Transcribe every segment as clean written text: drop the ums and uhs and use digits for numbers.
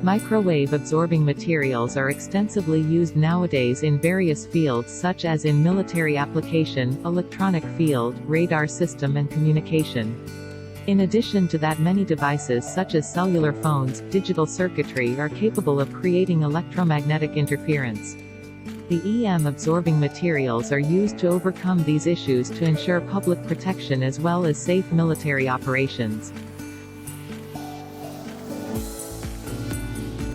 Microwave-absorbing materials are extensively used nowadays in various fields such as in military application, electronic field, radar system and communication. In addition to that, many devices such as cellular phones, digital circuitry are capable of creating electromagnetic interference. The EM-absorbing materials are used to overcome these issues to ensure public protection as well as safe military operations.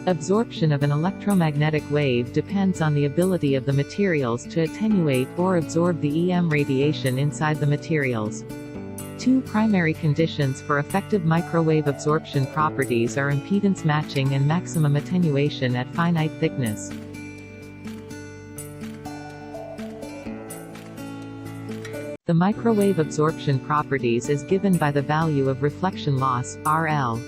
Absorption of an electromagnetic wave depends on the ability of the materials to attenuate or absorb the EM radiation inside the materials. Two primary conditions for effective microwave absorption properties are impedance matching and maximum attenuation at finite thickness. The microwave absorption properties is given by the value of reflection loss, RL.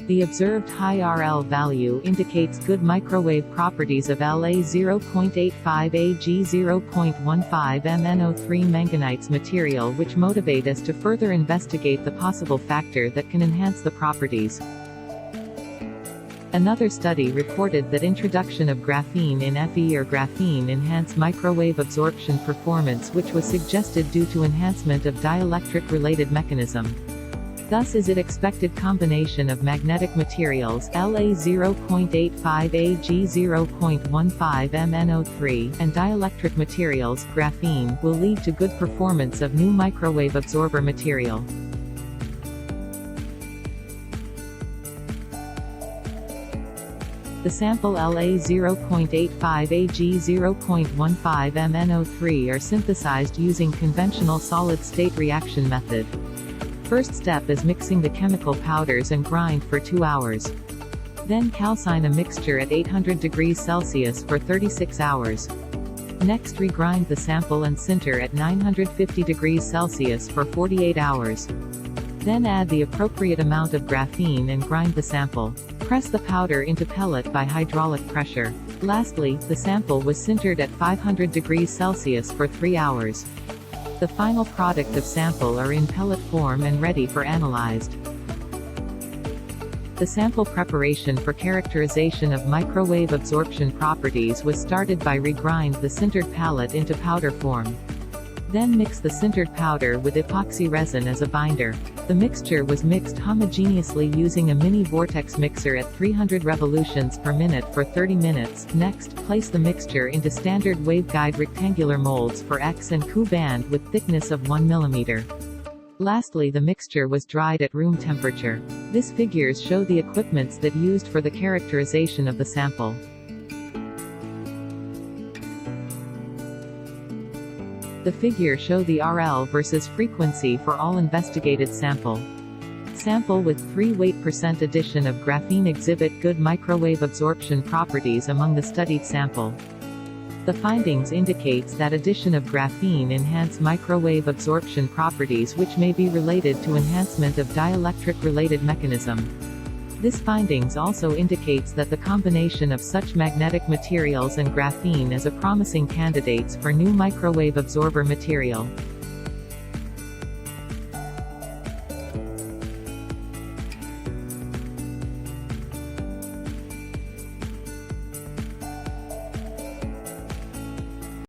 The observed high RL value indicates good microwave properties of La 0.85 Ag 0.15 MnO3 manganites material, which motivate us to further investigate the possible factor that can enhance the properties. Another study reported that introduction of graphene in Fe or graphene enhanced microwave absorption performance, which was suggested due to enhancement of dielectric-related mechanism. Thus is it expected combination of magnetic materials La 0.85 Ag 0.15 MnO3 and dielectric materials graphene will lead to good performance of new microwave absorber material. The sample La 0.85 Ag 0.15 MnO3 are synthesized using conventional solid-state reaction method. First step is mixing the chemical powders and grind for 2 hours. Then calcine a mixture at 800 degrees Celsius for 36 hours. Next regrind the sample and sinter at 950 degrees Celsius for 48 hours. Then add the appropriate amount of graphene and grind the sample. Press the powder into pellet by hydraulic pressure. Lastly, the sample was sintered at 500 degrees Celsius for 3 hours. The final product of sample are in pellet form and ready for analyzed. The sample preparation for characterization of microwave absorption properties was started by regrind the sintered pellet into powder form. Then mix the sintered powder with epoxy resin as a binder. The mixture was mixed homogeneously using a mini vortex mixer at 300 revolutions per minute for 30 minutes. Next, place the mixture into standard waveguide rectangular molds for X and Q band with thickness of 1 mm. Lastly, the mixture was dried at room temperature. These figures show the equipments that used for the characterization of the sample. The figure show the RL versus frequency for all investigated sample. Sample with 3 weight % addition of graphene exhibit good microwave absorption properties among the studied sample. The findings indicates that addition of graphene enhance microwave absorption properties which may be related to enhancement of dielectric-related mechanism. This findings also indicates that the combination of such magnetic materials and graphene is a promising candidates for new microwave absorber material.